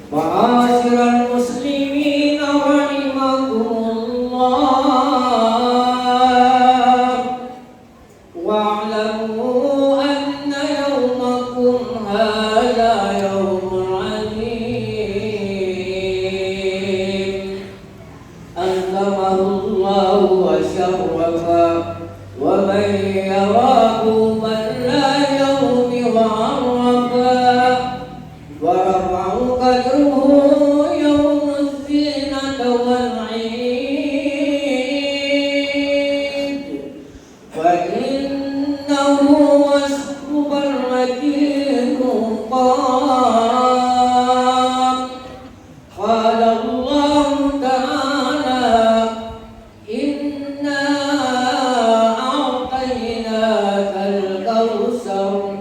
Ma'asyiral muslimin rahimakumullah, wa'lamu anna yawmakum hadha yawmun 'azim, akramahullahu wa syarrafa wa man yarahu man la yawmi wa 'arafa wa rafa'u qadruhu yawma zinata wal 'id wa innahu wasbul matin qam. Qala Allah ta'ala inna a'tainaka al-kawthar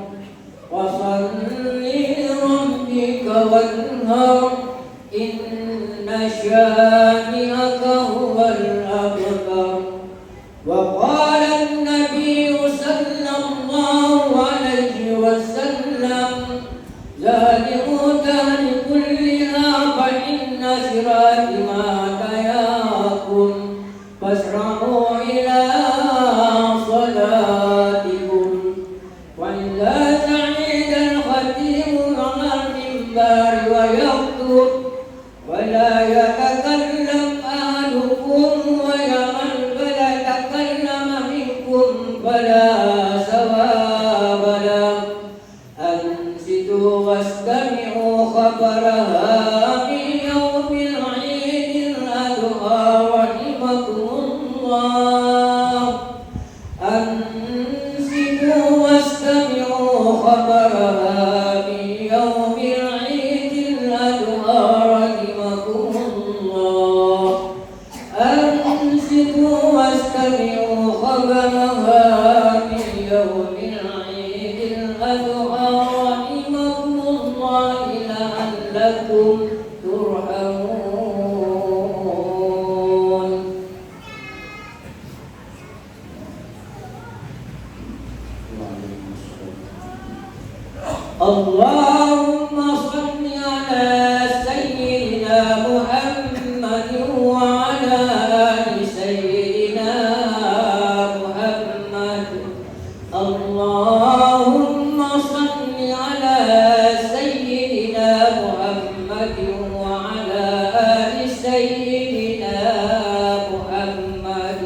wasalli lirabbika wanhar inna syani'aka huwal abtar. Wa qala an-nabiy sallallahu alaihi wasallam zali'utan kulliha fa inna sirati ma tayakum fasra'u ila salatikum. Wa idza sa'ida al-khatib 'ala al-minbar wa yakhutub wa la yatakallam ahadukum wa yaman fala takallama minkum fala sawaba lahu. Ansitu wastami'u khabaraha fi yawmil 'idil adha rahimakumullah. Ansitu wastami'u khabaraha fi yawmil 'idil adha rahimakumullah. Ansitu wastami'u khabaraha fi yawmil 'idil adha rahimakumullah la'allakum turhamun. Allahumma salli ala sayyidina Muhammadin wa ala ali sayyidina Muhammad. Allahumma salli ala sayyidina Muhammadin wa ala ali sayyidina Muhammad.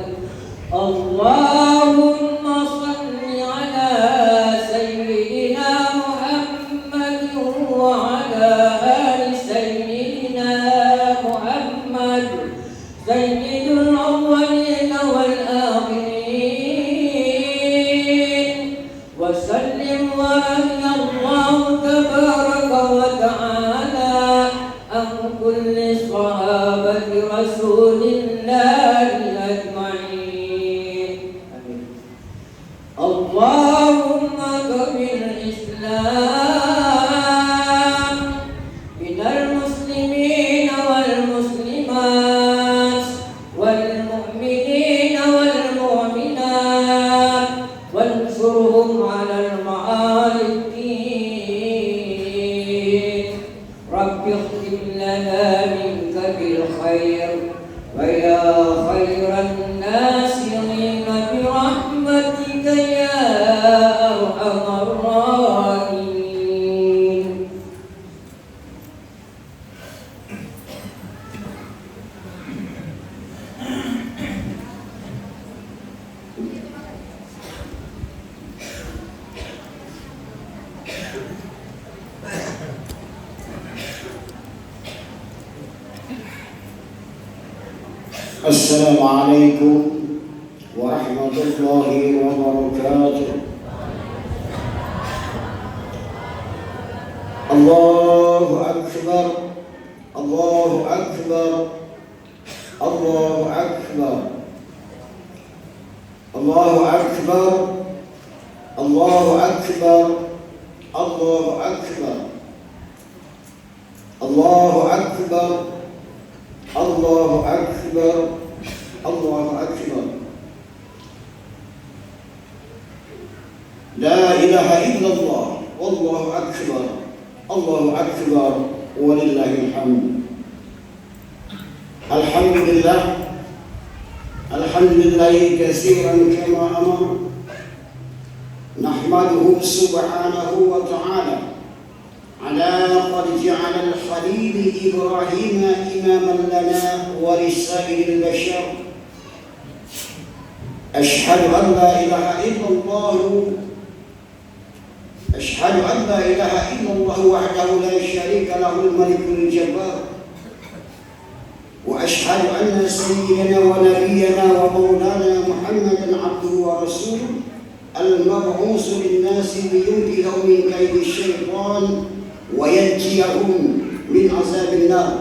Allahumma salli ala sayyidina Muhammadin wa ala ali sayyidina Muhammad. Sayyidul awwalin wal akhirin. Wa sallim wa radiyallahu tabaraka wa ta'ala an kulli sahabati rasulillahi ajma'in. Amin. Allahumma kabil Islam minal muslimin wal muslimat wal mu'minin wal mu'minat wansurhum 'alal ma'alikin. Rabbi ikhtim lana minka bil khair wa ya khairan nasirina bi rahmatika ya arhamar rahimin. Assalamualaikum warahmatullahi wabarakatuh. Allahu akbar, Allahu akbar, Allahu akbar, Allahu akbar, Allahu akbar, Allahu akbar, Allahu akbar, Allahu akbar, Allahu akbar. La ilaha illallah, wallahu akbar, Allahu akbar, walillahil hamd. Alhamdulillah, alhamdulillahi katsiran kama amara, nahmaduhu subhanahu wa ta'ala ala qad ja'ala al-khalil Ibrahim imaman lana wa lisairil bashar. Ashhadu an la ilaha illallah أشهد أن لا إله إلا الله وحده لا شريك له الملك الجبار وأشهد أن سيدنا ونبينا ومولانا محمدا عبده ورسوله المبعوث للناس لينقذهم من كيد الشيطان وينجيهم من عذاب النار.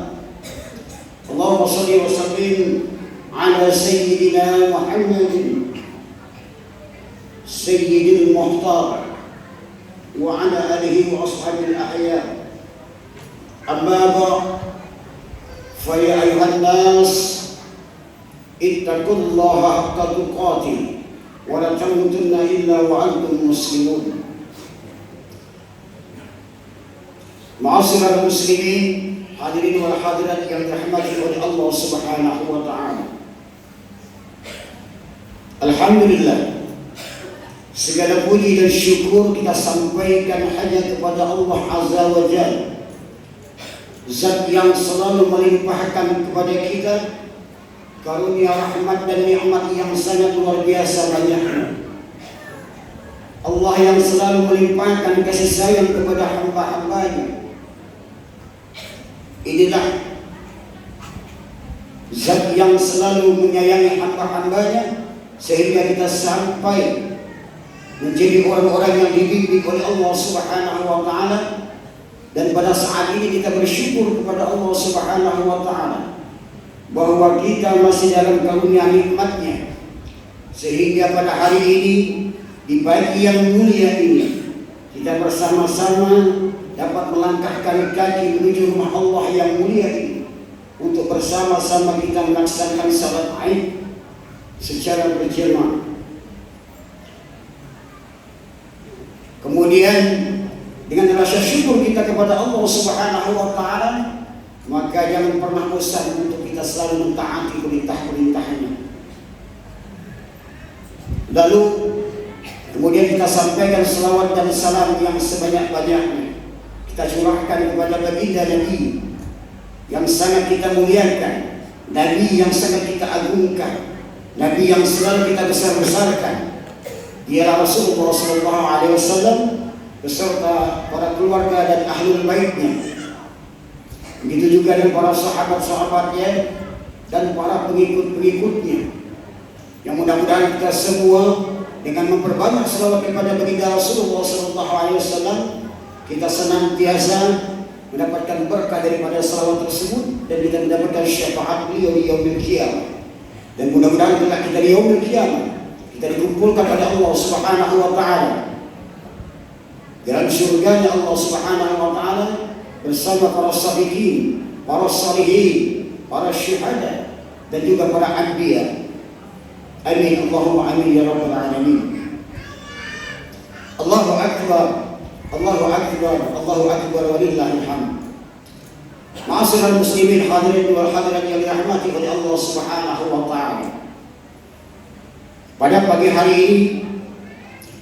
اللهم صل وسلم على سيدنا محمد سيد المختار وعلى آله وأصحابه الأحياء. أما بعد فيا أيها الناس اتقوا الله حق تقاته ولا تموتن إلا وأنتم مسلمون. Ma'asyiral muslimin, hadirin wal hadirat yang dirahmati oleh Allah Subhanahu wa taala. Alhamdulillah, segala puji dan syukur kita sampaikan hanya kepada Allah Azza wa Jalla, Zat yang selalu melimpahkan kepada kita karunia rahmat dan nikmat yang sangat luar biasa banyaknya. Allah yang selalu melimpahkan kasih sayang kepada hamba-hambanya. Inilah Zat yang selalu menyayangi hamba-hambanya sehingga kita sampai menjadi orang-orang yang dibimbing oleh Allah Subhanahu wa taala, dan pada saat ini kita bersyukur kepada Allah Subhanahu wa taala bahwa kita masih dalam karunia nikmat-Nya, sehingga pada hari ini di pagi yang mulia ini kita bersama-sama dapat melangkahkan kaki menuju rumah Allah yang mulia ini untuk bersama-sama kita melaksanakan salat Id secara berjamaah. Kemudian dengan rasa syukur kita kepada Allah Subhanahu wa taala, maka jangan pernah bosan untuk kita selalu mentaati perintah-perintahnya. Lalu kemudian kita sampaikan selawat dan salam yang sebanyak-banyaknya kita curahkan kepada baginda Nabi yang sangat kita muliakan, Nabi yang sangat kita agungkan, Nabi yang selalu kita besar-besarkan. Ialah Rasulullah SAW beserta para keluarga dan ahlul baitnya. Begitu juga dengan para sahabat-sahabatnya dan para pengikut-pengikutnya. Yang mudah-mudahan kita semua dengan memperbanyak selawat kepada baginda Rasulullah SAW, kita senantiasa mendapatkan berkah daripada selawat tersebut dan kita mendapatkan syafaat beliau di yaumil qiyamah. Dan mudah-mudahan kelak kita di yaumil qiyamah kita dikumpulkan pada Allah Subhanahu wa taala dalam surganya Allah Subhanahu wa taala bersama para sabiqin, para salihin, para syuhada dan juga para anbiya. Amin Allahumma amin ya rabbal alamin. Allahu akbar, Allahu akbar, Allahu akbar walillahil hamd. Ma'asyiral muslimin, hadirin wal hadirat yang dirahmati oleh Allah Subhanahu wa taala. Pada pagi hari ini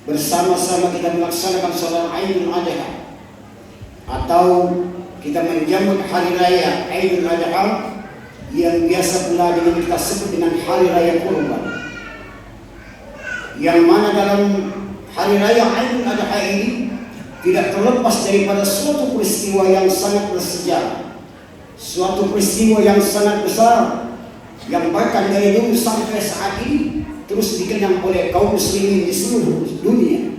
bersama-sama kita melaksanakan salat Idul Adha atau kita menjamu hari raya Idul Adha yang biasa pula dengan kita sebut dengan hari raya Kurban, yang mana dalam hari raya Idul Adha ini tidak terlepas daripada suatu peristiwa yang sangat bersejarah, suatu peristiwa yang sangat besar yang bahkan dari dulu sampai saat ini terus dikenang oleh kaum muslimin di seluruh dunia.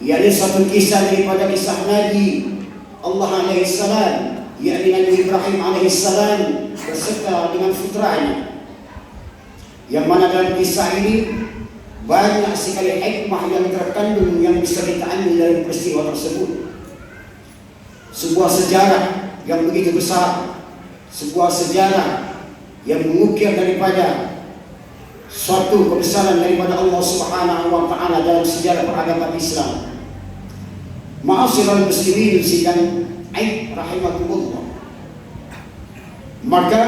Ia satu kisah daripada kisah Nabi Allah alaihi salam, yakni Nabi Ibrahim alaihi salam beserta dengan putranya, yang mana dalam kisah ini banyak sekali hikmah yang terkandung yang bisa kita ambil dari peristiwa tersebut. Sebuah sejarah yang begitu besar, sebuah sejarah yang mengukir daripada suatu kebesaran daripada Allah Subhanahu wa taala dalam sejarah peradaban Islam. Ma'asyiral muslimin sidang Aib rahimakumullah. Maka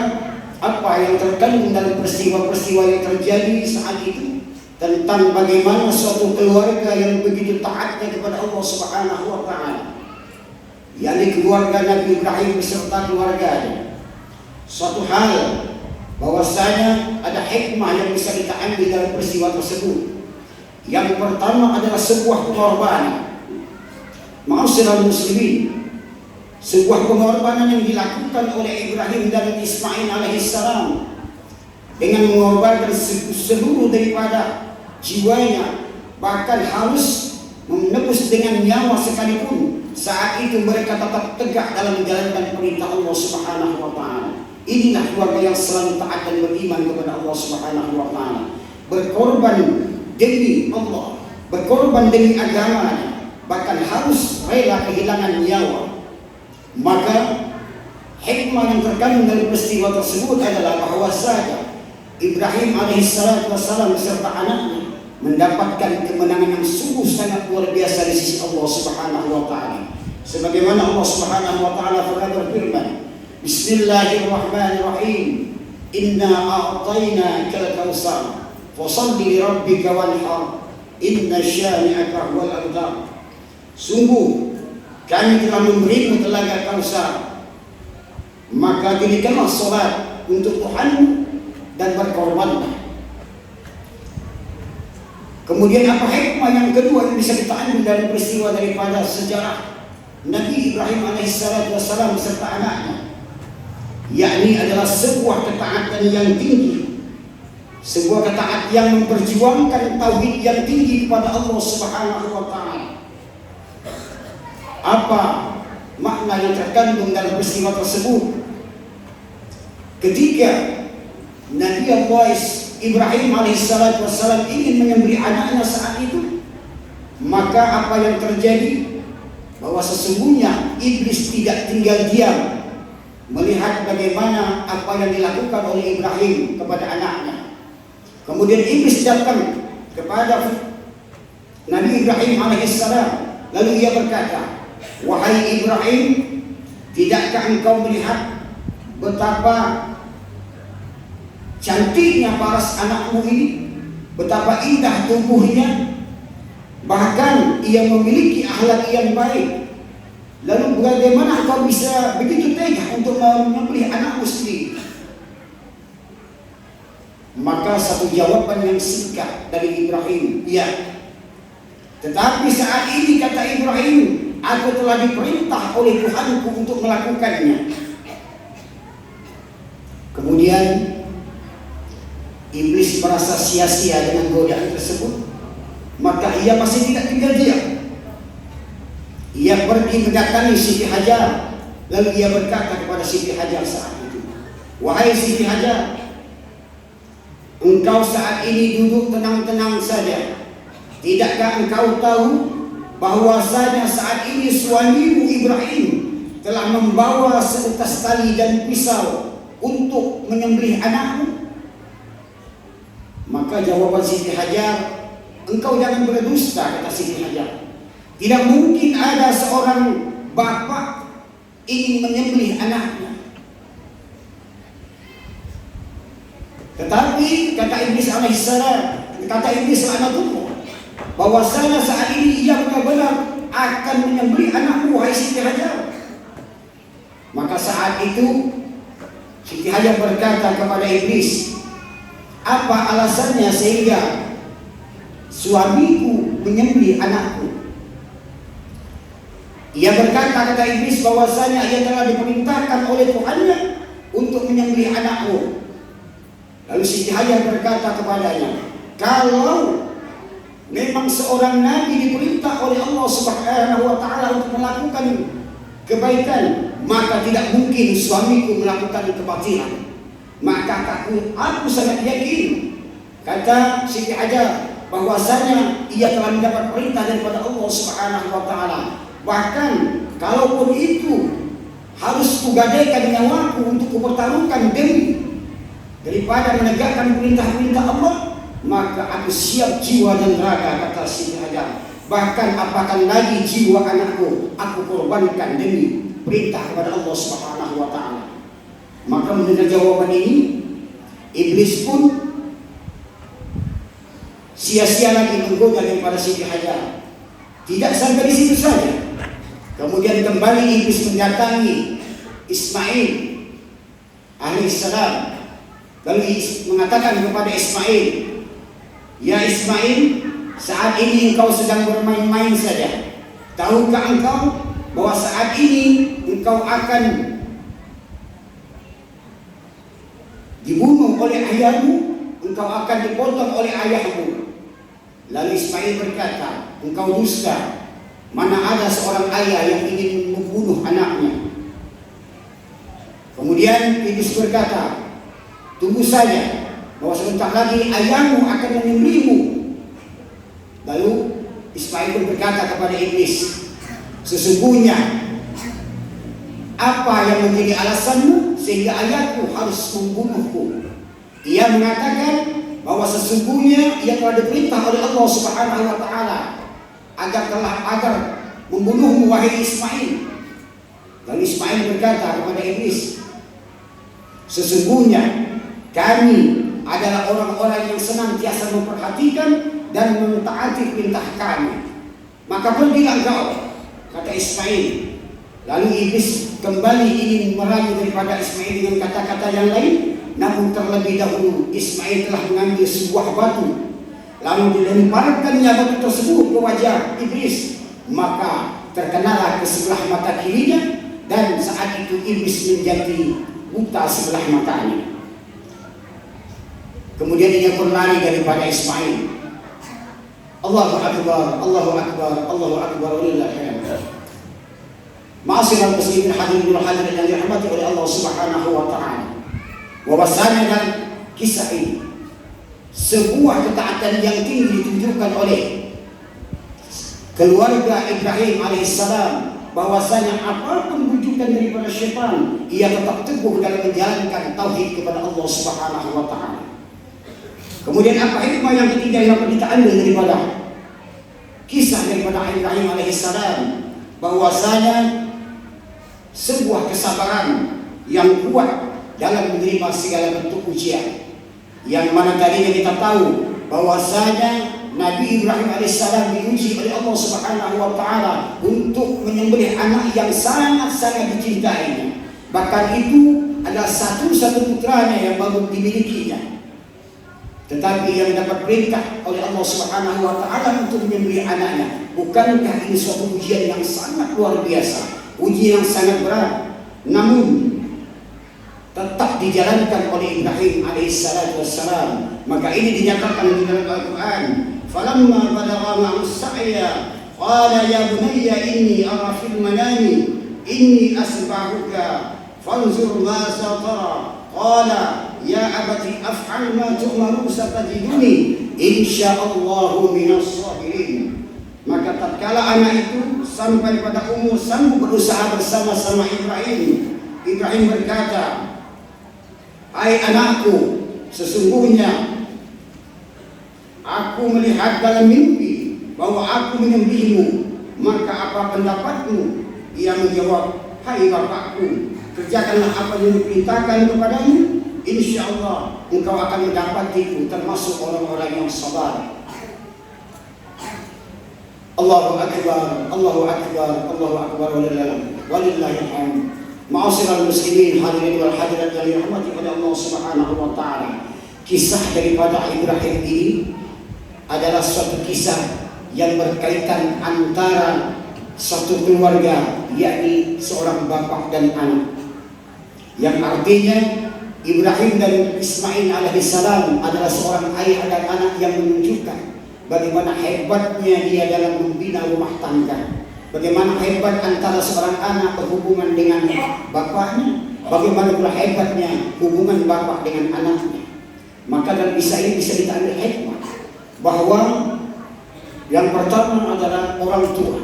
apa yang terkandung dalam peristiwa-peristiwa yang terjadi saat itu tentang bagaimana suatu keluarga yang begitu taatnya kepada Allah Subhanahu wa taala, yakni keluarga Nabi Ibrahim beserta keluarganya. Suatu hal bahwasanya ada hikmah yang bisa kita ambil dalam peristiwa tersebut. Yang pertama adalah sebuah pengorbanan. Ma'asyiral muslimin, sebuah pengorbanan yang dilakukan oleh Ibrahim dan Ismail alaihissalam dengan mengorbankan seluruh daripada jiwanya, bahkan harus menebus dengan nyawa sekalipun. Saat itu mereka tetap tegak dalam menjalankan perintah Allah Subhanahu wa taala. Inilah keluarga yang selalu taat dan beriman kepada Allah Subhanahu wa taala. Berkorban demi Allah, berkorban demi agamanya, bahkan harus rela kehilangan nyawa. Maka hikmah yang terkandung dari peristiwa tersebut adalah bahwasanya Ibrahim alaihissalam beserta anaknya mendapatkan kemenangan yang sungguh sangat luar biasa di sisi Allah Subhanahu wa taala. Sebagaimana Allah Subhanahu wa taala pernah berfirman, Bismillahirrahmanirrahim. Inna a'tainakal kautsar fashalli li rabbika wanhar. Inna syani'aka huwal abtar. Sungguh kami telah memberimu telaga Kausar, maka dirikanlah salat untuk Tuhanmu dan berkorbanlah. Kemudian apa hikmah yang kedua yang bisa kita ambil dari peristiwa daripada sejarah Nabi Ibrahim alaihissalam beserta anaknya, yakni adalah sebuah ketaatan yang tinggi, sebuah ketaatan yang memperjuangkan tauhid yang tinggi kepada Allah Subhanahu wa taala. Apa makna yang terkandung dalam peristiwa tersebut? Ketika Nabi Allah Ibrahim alaihissalam ingin menyembelih anaknya saat itu, maka apa yang terjadi? Bahwa sesungguhnya iblis tidak tinggal diam melihat bagaimana apa yang dilakukan oleh Ibrahim kepada anaknya. Kemudian iblis datang kepada Nabi Ibrahim alaihissalam, lalu ia berkata, wahai Ibrahim, tidakkah engkau melihat betapa cantiknya paras anakmu ini, betapa indah tubuhnya, bahkan ia memiliki akhlak yang baik. Lalu bagaimana engkau bisa begitu tega untuk menyembelih anakmu sendiri? Maka satu jawaban yang singkat dari Ibrahim, ya. Tetapi saat ini kata Ibrahim, aku telah diperintah oleh Tuhanku untuk melakukannya. Kemudian iblis merasa sia-sia dengan godaan tersebut, maka ia masih tidak tinggal diam. Ia pergi mendatangi Siti Hajar, lalu ia berkata kepada Siti Hajar saat itu, wahai Siti Hajar, engkau saat ini duduk tenang-tenang saja. Tidakkah engkau tahu bahwasanya saat ini suamimu Ibrahim telah membawa seutas tali dan pisau untuk menyembelih anakmu? Maka jawaban Siti Hajar, engkau jangan berdusta, kata Siti Hajar. Tidak mungkin ada seorang bapak ingin menyembelih anaknya. Tetapi kata iblis alaihissalam, kata iblis laknatullah, bahwasanya saat ini ia benar-benar akan menyembelih anakmu, wahai Siti Hajar. Maka saat itu Siti Hajar berkata kepada iblis, apa alasannya sehingga suamiku menyembelih anakku? Ia berkata, kata iblis, bahwasanya ia telah diperintahkan oleh Tuhannya untuk menyembelih anakmu. Lalu Siti Hajar berkata kepadanya, kalau memang seorang nabi diperintah oleh Allah Subhanahu wa taala untuk melakukan kebaikan, maka tidak mungkin suamiku melakukan kebatilan. Maka aku sangat yakin, kata Siti Hajar, bahwasanya ia telah mendapat perintah daripada Allah Subhanahu wa taala. Bahkan kalaupun itu harus kugadaikan nyawaku untuk kupertaruhkan daripada menegakkan perintah-perintah Allah, maka aku siap jiwa dan raga, kata Siti Hajar. Bahkan apakan lagi jiwa anakku aku korbankan demi perintah kepada Allah Subhanahu wa taala. Maka mendengar jawaban ini, iblis pun sia-sia lagi menggoda daripada Siti Hajar. Tidak sampai di situ saja. Kemudian kembali iblis mendatangi Ismail alaihissalam. Lalu mengatakan kepada Ismail, "Ya Ismail, saat ini engkau sedang bermain-main saja. Tahukah engkau bahwa saat ini engkau akan dibunuh oleh ayahmu, engkau akan dipotong oleh ayahmu?" Lalu Ismail berkata, "Engkau dusta. Mana ada seorang ayah yang ingin membunuh anaknya?" Kemudian iblis berkata, "Tunggu saja, bahwa sebentar lagi ayahmu akan menyembelihmu." Lalu Ismail pun berkata kepada iblis, "Sesungguhnya apa yang menjadi alasanmu sehingga ayahku harus membunuhku?" Ia mengatakan bahwa sesungguhnya ia telah diperintah oleh Allah Subhanahu wa taala agar membunuhmu wahai Ismail. Lalu Ismail berkata kepada iblis, "Sesungguhnya kami adalah orang-orang yang senantiasa memperhatikan dan mentaati perintah kami. Maka pergilah engkau," kata Ismail. Lalu iblis kembali ingin merayu daripada Ismail dengan kata-kata yang lain. Namun terlebih dahulu Ismail telah mengambil sebuah batu, lalu dilemparkannya batu tersebut ke wajah iblis. Maka terkenalah ke sebelah mata kirinya, dan saat itu iblis menjadi buta sebelah matanya. Kemudian ia pun lari daripada Ismail. Allahu Akbar, Allahu Akbar, Allahu Akbar, walillahil hamd. Ma'asyiral muslimin hadirin wa hadirat yang dirahmati oleh Allah Subhanahu wa taala. Bahwasanya dalam kisah ini sebuah ketaatan yang tinggi ditunjukkan oleh keluarga Ibrahim alaihissalam, bahwasanya apapun bujukan daripada syaitan, ia tetap teguh dalam menjalankan tauhid kepada Allah Subhanahu wa taala. Kemudian apa hikmah yang ketiga yang dapat kita ambil daripada kisah daripada Ibrahim alaihissalam? Bahwasanya sebuah kesabaran yang kuat dalam menerima segala bentuk ujian, yang mana tadinya kita tahu bahwasanya Nabi Ibrahim alaihissalam diuji oleh Allah Subhanahu wa taala untuk menyembelih anak yang sangat-sangat dicintainya. Bahkan itu adalah satu-satu putranya yang baru dimilikinya. Tetapi yang dapat perintah oleh Allah Subhanahu wa taala untuk menyembelih anaknya. Bukankah ini suatu ujian yang sangat luar biasa, ujian yang sangat berat, namun tetap dijalankan oleh Ibrahim alaihissalatu wassalam. Maka ini dinyatakan di dalam Al-Quran, "Falamma balagha ma'as sa'ya qala ya bunayya inni ara fil manami inni asbahuka fanzur ma satara qala ya abati af'al ma tu'maru satajiduni insyaallahu minas sabirin." Maka tatkala anak itu sampai pada umur sanggup berusaha bersama-sama Ibrahim berkata, "Hai anakku, sesungguhnya aku melihat dalam mimpi bahwa aku menyembelihmu. Maka apa pendapatmu?" Ia menjawab, "Hai bapakku, kerjakanlah apa yang diperintahkan kepadamu. Insyaallah engkau akan mendapatiku termasuk orang-orang yang sabar." Allahu Akbar, Allahu Akbar, Allahu Akbar, walillahil hamd. Ma'asyiral muslimin hadirin wal hadirat yang dirahmati oleh Allah Subhanahu wa taala. Kisah daripada Ibrahim ini adalah suatu kisah yang berkaitan antara satu keluarga, yakni seorang bapak dan anak. Yang artinya Ibrahim dan Ismail alaihissalam adalah seorang ayah dan anak yang menunjukkan bagaimana hebatnya dia dalam membina rumah tangga. Bagaimana hebat antara seorang anak berhubungan dengan bapaknya, bagaimana pula hebatnya hubungan bapak dengan anaknya. Maka dalam kisah ini bisa kita ambil hikmah bahwa yang pertama adalah orang tua.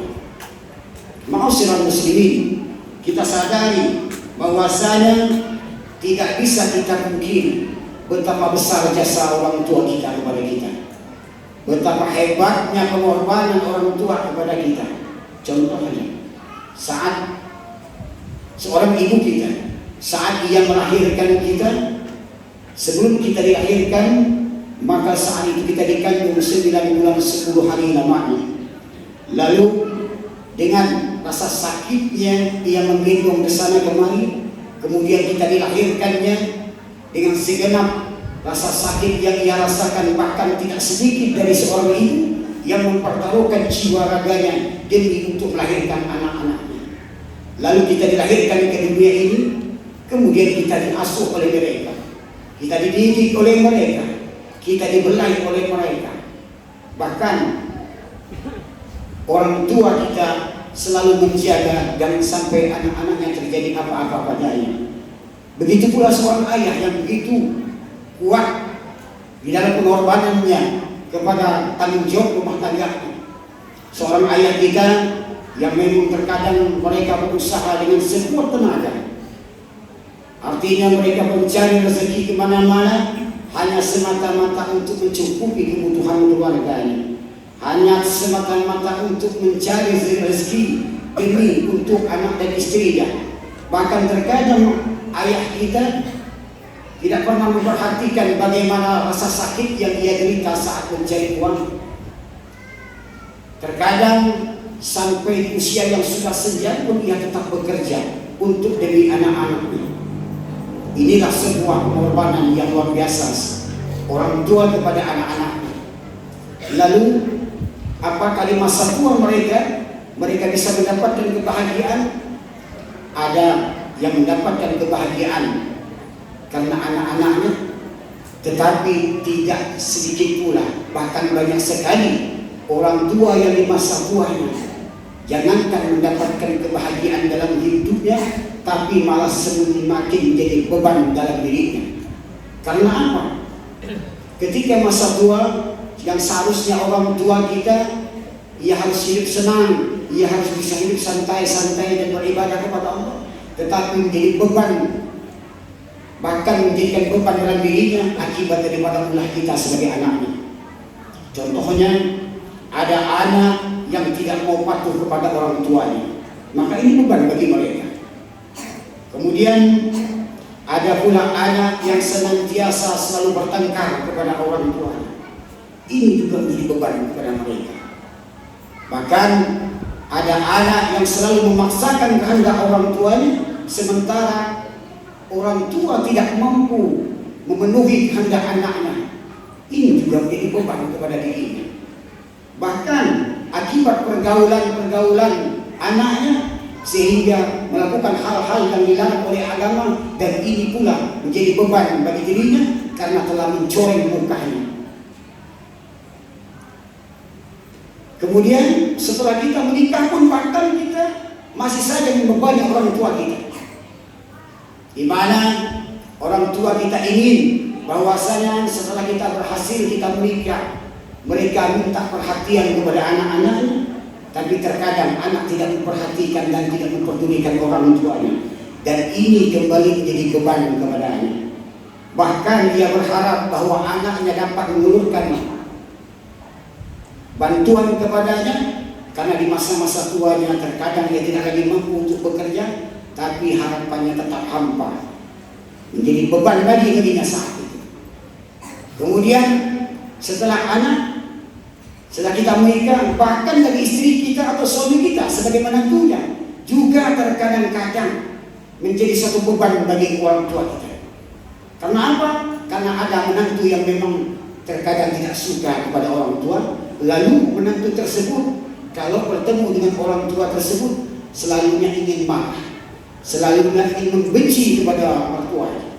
Ma'asyiral muslimin, kita sadari bahwasanya tidak bisa kita mungkin betapa besar jasa orang tua kita kepada kita, betapa hebatnya pengorbanan orang tua kepada kita. Contohnya, saat seorang ibu kita saat ia melahirkan kita, sebelum kita dilahirkan, maka saat itu kita dikandung 9 bulan 10 hari lamanya. Lalu dengan rasa sakitnya ia menggendong ke sana kemari, kemudian kita dilahirkannya dengan segenap rasa sakit yang ia rasakan, bahkan tidak sedikit dari seorang ibu yang mempertaruhkan jiwa raganya demi untuk melahirkan anak-anaknya. Lalu kita dilahirkan ke dunia ini, kemudian kita diasuh oleh mereka, kita dididik oleh mereka, kita dibelai oleh mereka. Bahkan orang tua kita selalu menjaga jangan sampai anak-anaknya terjadi apa-apa padanya. Begitu pula seorang ayah yang begitu kuat di dalam pengorbanannya kepada tanggung jawab rumah tangganya. Seorang ayah kita yang memang terkadang mereka berusaha dengan sekuat tenaga. Artinya mereka mencari rezeki kemana-mana hanya semata-mata untuk mencukupi kebutuhan keluarganya, hanya semata-mata untuk mencari rezeki demi untuk anak dan istrinya. Bahkan terkadang ayah kita tidak pernah memperhatikan bagaimana rasa sakit yang ia derita saat mencari uang. Terkadang sampai di usia yang sudah senja pun ia tetap bekerja untuk demi anak-anaknya. Inilah sebuah pengorbanan yang luar biasa orang tua kepada anak-anaknya. Lalu apakah di masa tua mereka bisa mendapatkan kebahagiaan? Ada yang mendapatkan kebahagiaan karena anak-anaknya, tetapi tidak sedikit pula, bahkan banyak sekali orang tua yang di masa tuanya jangankan mendapatkan kebahagiaan dalam hidupnya, tapi malah semakin menjadi beban dalam dirinya. Karena apa? Ketika masa tua yang seharusnya orang tua kita, ia harus hidup senang, ia harus bisa hidup santai-santai dan beribadah kepada Allah, tetapi menjadi beban, bahkan menjadikan beban dalam dirinya akibat daripada ulah kita sebagai anaknya. Contohnya, ada anak yang tidak mau patuh kepada orang tuanya, maka ini beban bagi mereka. Kemudian ada pula anak yang senantiasa selalu bertengkar kepada orang tuanya, ini juga menjadi beban kepada mereka. Bahkan ada anak yang selalu memaksakan kehendak orang tuanya, sementara orang tua tidak mampu memenuhi kehendak anaknya. Ini juga menjadi beban kepada dirinya. Bahkan akibat pergaulan anaknya sehingga melakukan hal-hal yang dilarang oleh agama, dan ini pula menjadi beban bagi dirinya karena telah mencoreng mukanya. Kemudian setelah kita menikah pun bahkan kita masih saja membebani orang tua kita, di mana orang tua kita ingin bahwasanya setelah kita berhasil kita menikah, mereka minta perhatian kepada anak-anaknya, tapi terkadang anak tidak memperhatikan dan tidak memperdulikan orang tuanya, dan ini kembali menjadi beban kepadanya. Bahkan dia berharap bahwa anaknya dapat mengulurkan bantuan kepadanya, karena di masa-masa tuanya terkadang dia tidak lagi mampu untuk bekerja, tapi harapannya tetap hampa, menjadi beban bagi dirinya saat itu. Kemudian setelah kita menikah, bahkan dari istri kita atau suami kita sebagai menantunya juga terkadang-kadang menjadi satu beban bagi orang tua kita. Karena apa? Karena ada menantu yang memang terkadang tidak suka kepada orang tua, lalu menantu tersebut kalau bertemu dengan orang tua tersebut selalunya ingin marah, selalunya ingin membenci kepada mertuanya.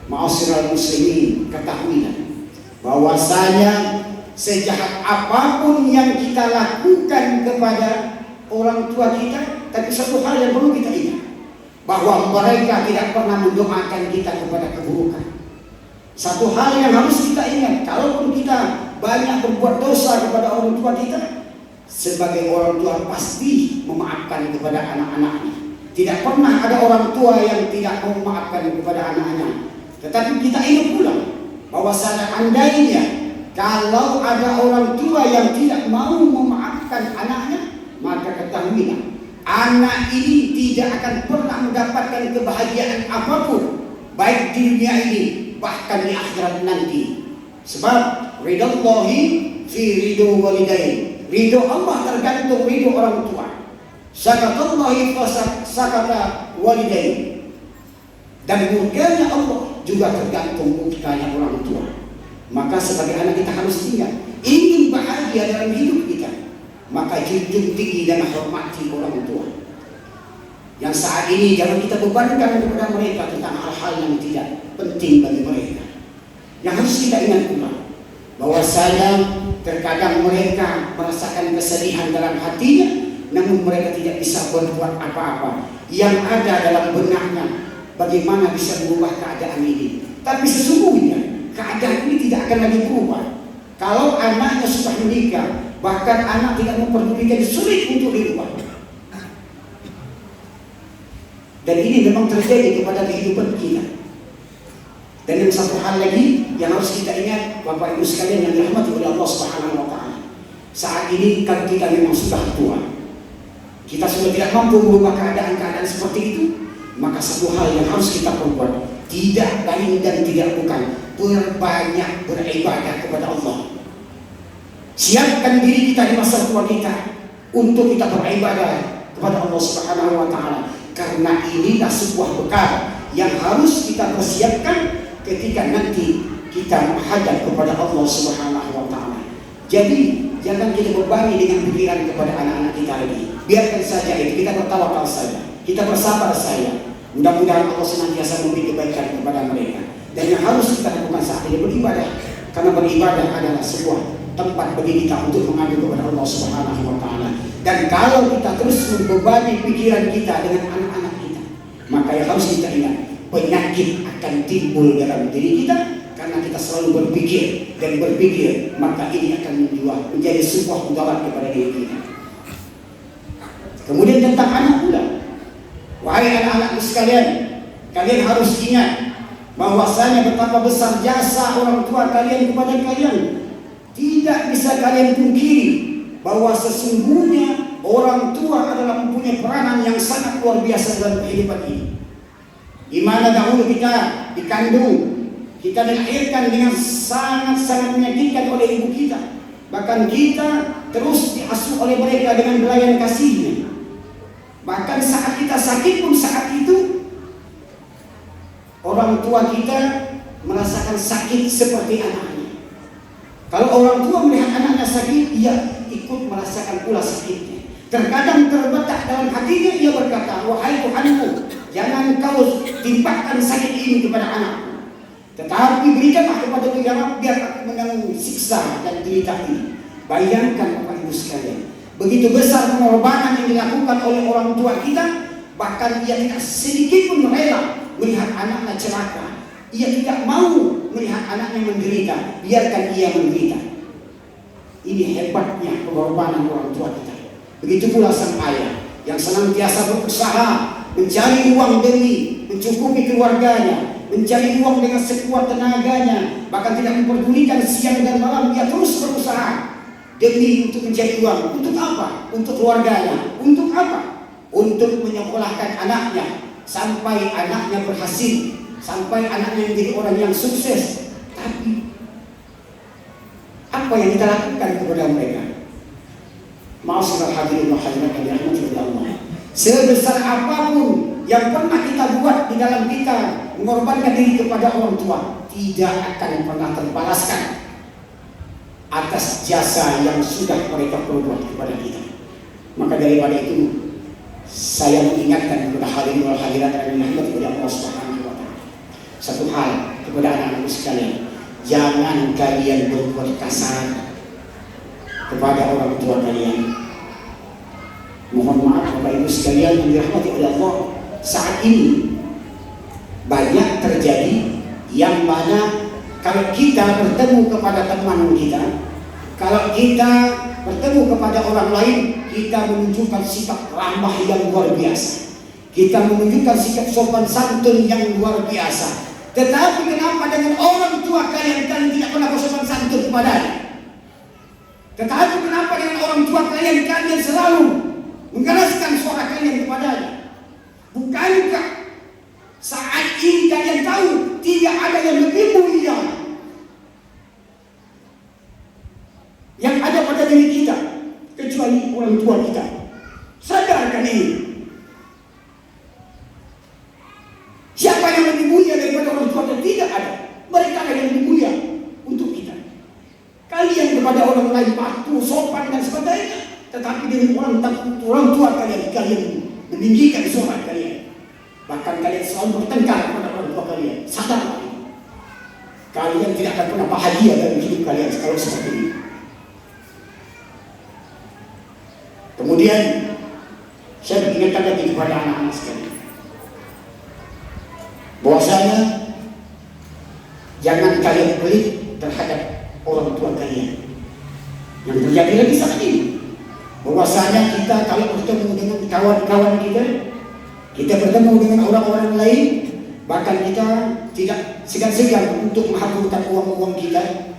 Ma'asyiral muslimin, ketahuilah bahwasanya sejahat apapun yang kita lakukan kepada orang tua kita, tapi satu hal yang perlu kita ingat, bahwa mereka tidak pernah mendoakan kita kepada keburukan. Satu hal yang harus kita ingat, kalaupun kita banyak berbuat dosa kepada orang tua kita, sebagai orang tua pasti memaafkan kepada anak-anaknya. Tidak pernah ada orang tua yang tidak mau memaafkan kepada anak-anaknya. Tetapi kita ingat pula bahwa seandainya kalau ada orang tua yang tidak mau memaafkan anaknya, maka ketahuilah anak ini tidak akan pernah mendapatkan kebahagiaan apapun, baik di dunia ini bahkan di akhirat nanti. Sebab ridallahi fi ridho walidain, ridho Allah tergantung ridho orang tua. Sakatallahi sakata walidain, dan murkanya Allah juga tergantung murkanya orang tua. Maka sebagai anak kita harus ingat, ingin bahagia dalam hidup kita, maka junjung tinggi dan hormati orang tua. Yang saat ini jangan kita bebankan kepada mereka tentang hal-hal yang tidak penting bagi mereka. Yang harus kita ingat pula, bahwasanya terkadang mereka merasakan kesedihan dalam hatinya, namun mereka tidak bisa berbuat apa-apa. Yang ada dalam benaknya, bagaimana bisa mengubah keadaan ini. Tapi sesungguhnya keadaan ini tidak akan lagi berubah kalau anaknya sudah menikah. Bahkan anak tidak memperdulikan, sulit untuk dirubah. Dan ini memang terjadi kepada kehidupan kita. Dan yang satu hal lagi yang harus kita ingat, Bapak Ibu sekalian yang dirahmati oleh Allah Subhanahu wa taala. Saat ini kalau kita memang sudah tua, kita sudah tidak mampu merubah keadaan-keadaan seperti itu, maka satu hal yang harus kita perbuat, tidak lain dan tidak bukan, berbanyak beribadah kepada Allah. Siapkan diri kita di masa tua kita untuk kita beribadah kepada Allah Subhanahu wa taala, karena inilah sebuah bekal yang harus kita persiapkan ketika nanti kita menghadap kepada Allah Subhanahu wa taala. Jadi jangan kita bebani dengan pikiran kepada anak-anak kita lagi. Biarkan saja itu, kita bertawakal saja, kita bersabar saja. Mudah-mudahan Allah senantiasa memberi kebaikan kepada mereka. Dan yang harus kita lakukan saat ini beribadah, karena beribadah adalah sebuah tempat bagi kita untuk mengadu kepada Allah Subhanahu wa taala. Dan kalau kita terus membebani pikiran kita dengan anak-anak kita, maka yang harus kita ingat, penyakit akan timbul dalam diri kita karena kita selalu berpikir dan berpikir, maka ini akan menjadi sebuah mudarat kepada diri kita. Kemudian tentang anak pula, wahai anak-anakku sekalian, kalian harus ingat bahwasanya betapa besar jasa orang tua kalian kepada kalian. Tidak bisa kalian pungkiri bahwa sesungguhnya orang tua adalah mempunyai peranan yang sangat luar biasa dalam kehidupan ini. Di mana dahulu kita dikandung, kita dilahirkan dengan sangat-sangat menyakitkan oleh ibu kita. Bahkan kita terus diasuh oleh mereka dengan belayan kasihnya. Bahkan saat kita sakit pun saat itu orang tua kita merasakan sakit seperti anaknya. Kalau orang tua melihat anaknya sakit, ia ikut merasakan pula sakitnya. Terkadang terbetak dalam hatinya, ia berkata, wahai Tuhanku, jangan kau timpakan sakit ini kepada anakku, tetapi berikanlah kepada dia biar aku menanggung siksa dan derita ini. Bayangkan Bapak Ibu sekalian, begitu besar pengorbanan yang dilakukan oleh orang tua kita, bahkan ia tidak sedikit pun rela melihat anaknya celaka. Ia tidak mau melihat anaknya menderita, biarkan ia menderita. Ini hebatnya pengorbanan orang tua kita. Begitu pula sang ayah yang senantiasa berusaha mencari uang demi mencukupi keluarganya, mencari uang dengan sekuat tenaganya, bahkan tidak memperdulikan siang dan malam, dia terus berusaha demi untuk mencari uang. Untuk apa? Untuk keluarganya. Untuk apa? Untuk menyekolahkan anaknya sampai anaknya berhasil, sampai anaknya menjadi orang yang sukses. Tapi apa yang kita lakukan kepada mereka? Ma'asyiral hadirin wa hadirat yang dirahmati Allah, sebesar apapun yang pernah kita buat di dalam kita mengorbankan diri kepada orang tua, tidak akan pernah terbalaskan atas jasa yang sudah mereka perbuat kepada kita. Maka daripada itu, saya mengingatkan kepada hadirin wal hadirat yang dirahmati oleh Allah Subhanahu wa taala, satu hal kepada anak-anakku sekalian, jangan kalian berbuat kasar kepada orang tua kalian. Mohon maaf Bapak Ibu sekalian yang dirahmati oleh Allah, saat ini banyak terjadi yang mana kalau kita bertemu kepada teman kita, kalau kita bertemu kepada orang lain, kita menunjukkan sikap ramah yang luar biasa, kita menunjukkan sikap sopan santun yang luar biasa. Tetapi kenapa dengan orang tua kalian tidak pernah bersopan santun kepadanya? Tetapi kenapa dengan orang tua kalian selalu mengeraskan suara kalian kepadanya. Bukankah saat ini kalian tahu tidak ada yang lebih mulia yang ada pada diri kita kecuali orang tua kita? Sadarkan ini. Siapa yang lebih mulia daripada orang tua kita? Tidak ada. Mereka yang lebih mulia untuk kita. Kalian kepada orang lain patuh, sopan dan sebagainya, tetapi dengan orang tua kalian meninggikan suara kalian. Bahkan kalian selalu bertengkar kepada orang tua kalian. Sadar. Kalian tidak akan pernah bahagia dalam hidup kalian kalau seperti ini. Kemudian saya ingatkan lagi kepada anak-anak sekalian, bahwasanya jangan kalian pelit terhadap orang tua kalian. Yang terjadi lagi saat ini, bahwasanya kita kalau bertemu dengan kawan-kawan kita bertemu dengan orang-orang lain, bahkan kita tidak segan-segan untuk menghabiskan uang-uang kita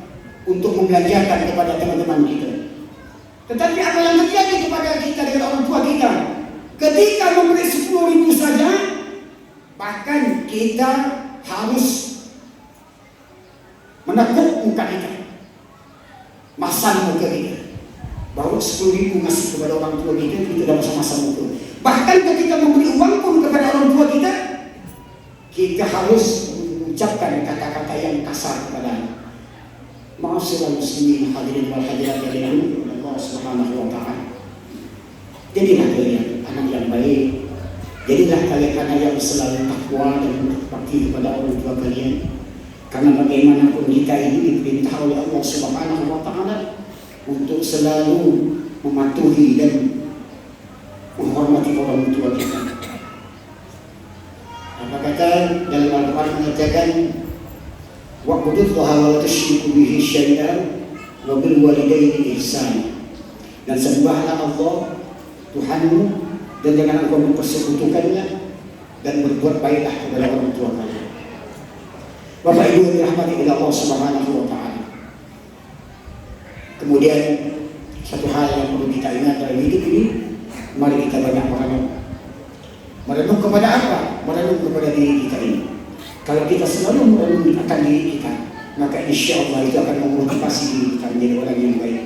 untuk membelanjakan kepada teman-teman kita. Tetapi apa yang terjadi kepada kita dengan orang tua kita? Ketika memberi 10.000 saja, bahkan kita harus menekuk muka kita, masam muka kita. Baru 10.000 ngasih kepada orang tua kita dah masa-masa muka. Bahkan ketika memberi uang pun kepada orang tua kita harus mengucapkan kata-kata yang kasar kepada ma'asyiral muslimin hadirin wal hadirat yang Allah Subhanahu wa ta'ala. Jadilah kalian anak yang baik. Jadilah kalian anak yang selalu takwa dan berbakti kepada orang tua kalian. Karena bagaimanapun kita ini diperintah oleh Allah Subhanahu wa ta'ala untuk selalu mematuhi dan menghormati orang tua kita. Apa kata dalam Al-Quran mengatakan, wa'budullaha wa la tusyriku bihi syai'an wa bil walidaini ihsana. Dan sembahlah Allah Tuhanmu dan jangan engkau mempersekutukannya, dan berbuat baiklah kepada orang tua kalian. Bapak Ibu yang dirahmati oleh Allah Subhanahu wa ta'ala. Kemudian satu hal yang perlu kita ingat dalam hidup ini, mari kita banyak merenung. Merenung kepada apa? Merenung kepada diri kita ini. Kalau kita selalu merenung akan diri kita, maka insya Allah itu akan memotivasi diri kita menjadi orang yang baik.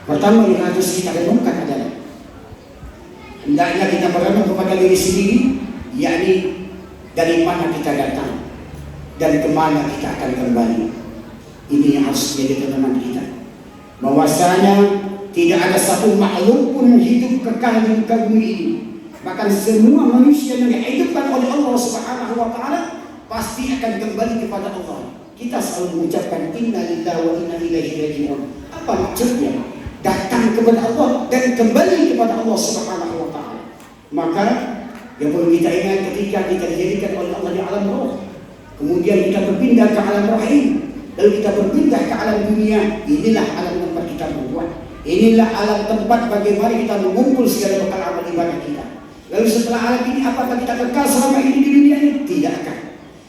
Pertama yang harus kita renungkan adalah hendaknya kita merenung kepada diri sendiri, yakni dari mana kita datang dan kemana kita akan kembali. Ini yang harus menjadi pedoman kita. Bahwasanya tidak ada satu makhluk pun hidup kekal di muka bumi ini. Bahkan semua manusia yang dihidupkan oleh Allah Subhanahu wa ta'ala pasti akan kembali kepada Allah. Kita selalu mengucapkan inna lillahi wa inna ilaihi raji'un. Apa maksudnya? Datang kepada Allah dan kembali kepada Allah Subhanahu wa ta'ala. Maka yang perlu kita ingat ketika kita dijadikan oleh Allah di alam roh, kemudian kita berpindah ke alam rahim, lalu kita berpindah ke alam dunia. Inilah alam tempat kita berbuat. Inilah alam tempat bagaimana kita mengumpul segala bekal amal ibadah kita. Lalu setelah alam ini, apakah kita kekal selama ini di dunia ini? Tidak akan.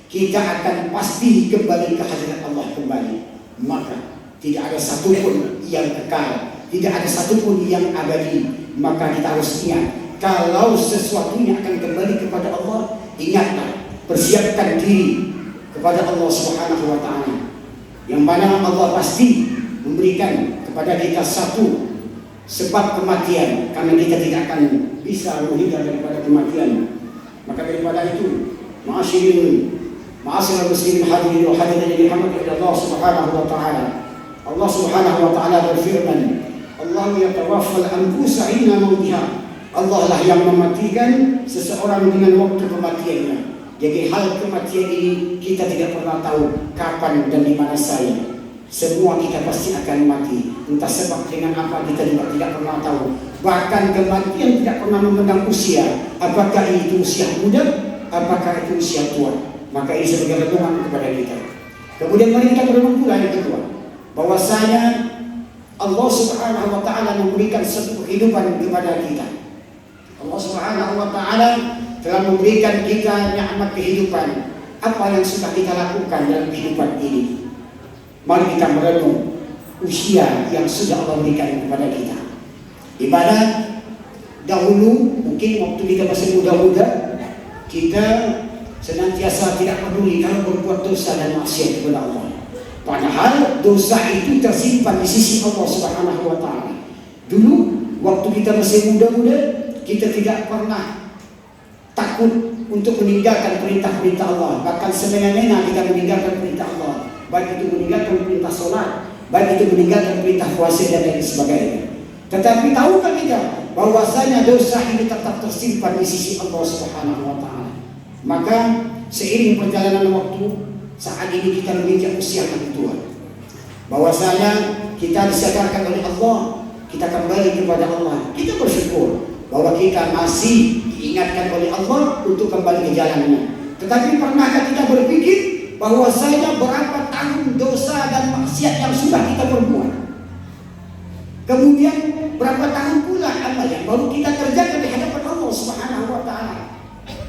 Kita akan pasti kembali ke hadirat Allah kembali. Maka tidak ada satupun yang kekal, tidak ada satupun yang abadi. Maka kita harus ingat, kalau sesuatunya akan kembali kepada Allah, ingatlah, persiapkan diri kepada Allah Subhanahu wa ta'ala, yang mana Allah pasti memberikan kepada kita satu sebab kematian, karena kita tidak akan bisa menghindar daripada kematian. Maka daripada itu, ma'asyiral muslimin hadirin wa hadirat yang dirahmati oleh Allah Subhanahu wa ta'ala, Allah Subhanahu wa ta'ala berfirman, Allah yatawaffal anfusa hina mautiha. Allah lah yang mematikan seseorang dengan waktu kematiannya. Jadi hal kematian ini kita tidak pernah tahu kapan dan di mana saya. Semua kita pasti akan mati. Entah sebab dengan apa kita juga tidak pernah tahu. Bahkan kematian tidak pernah memandang usia. Apakah itu usia muda? Apakah itu usia tua? Maka ini sebagai renungan kepada kita. Kemudian mari kita merenung pula yang kedua, bahwasanya Allah Subhanahu wa ta'ala memberikan satu kehidupan kepada kita. Allah Subhanahu wa ta'ala telah memberikan kita nikmat kehidupan. Apa yang sudah kita lakukan dalam kehidupan ini? Mari kita merenung usia yang sudah Allah berikan kepada kita. Ibadah dahulu mungkin waktu kita masih muda-muda, kita senantiasa tidak peduli kalau berbuat dosa dan maksiat kepada Allah. Padahal dosa itu tersimpan di sisi Allah Subhanahu wa Ta'ala. Dulu waktu kita masih muda-muda, kita tidak pernah takut untuk meninggalkan perintah-perintah Allah. Bahkan semena-mena kita meninggalkan perintah Allah, baik itu meninggalkan perintah sholat, baik itu meninggalkan perintah puasa dan lain sebagainya. Tetapi tahukah kita bahwasanya dosa ini tetap tersimpan di sisi Allah Subhanahu wa Ta'ala. Maka seiring perjalanan waktu, saat ini kita menginjak usia yang tua, bahwasanya kita disadarkan oleh Allah, kita kembali kepada Allah. Kita bersyukur bahwa kita masih diingatkan oleh Allah untuk kembali ke jalannya. Tetapi pernahkah kita berpikir bahwasanya berapa tahun dosa dan maksiat yang sudah kita perbuat? Kemudian berapa tahun pula amal yang baru kita kerjakan di hadapan Allah Subhanahu wa Ta'ala.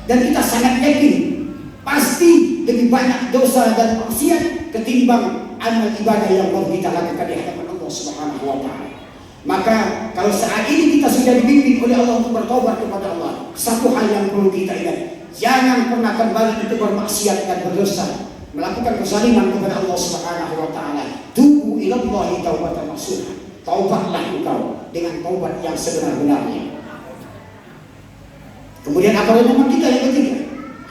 Dan kita sangat yakin pasti lebih banyak dosa dan maksiat ketimbang amal ibadah yang baru kita lakukan di hadapan Allah Subhanahu wa Ta'ala. Maka kalau saat ini kita sudah dibimbing oleh Allah untuk bertobat kepada Allah, satu hal yang perlu kita ingat, jangan pernah kembali untuk bermaksiat dan berdosa, melakukan kezaliman kepada Allah Subhanahu wa Ta'ala. Tubu ilallahi taubatan nasuha. Taubatlah engkau dengan taubat yang sebenar-benarnya. Kemudian apa renungan kita yang ketiga?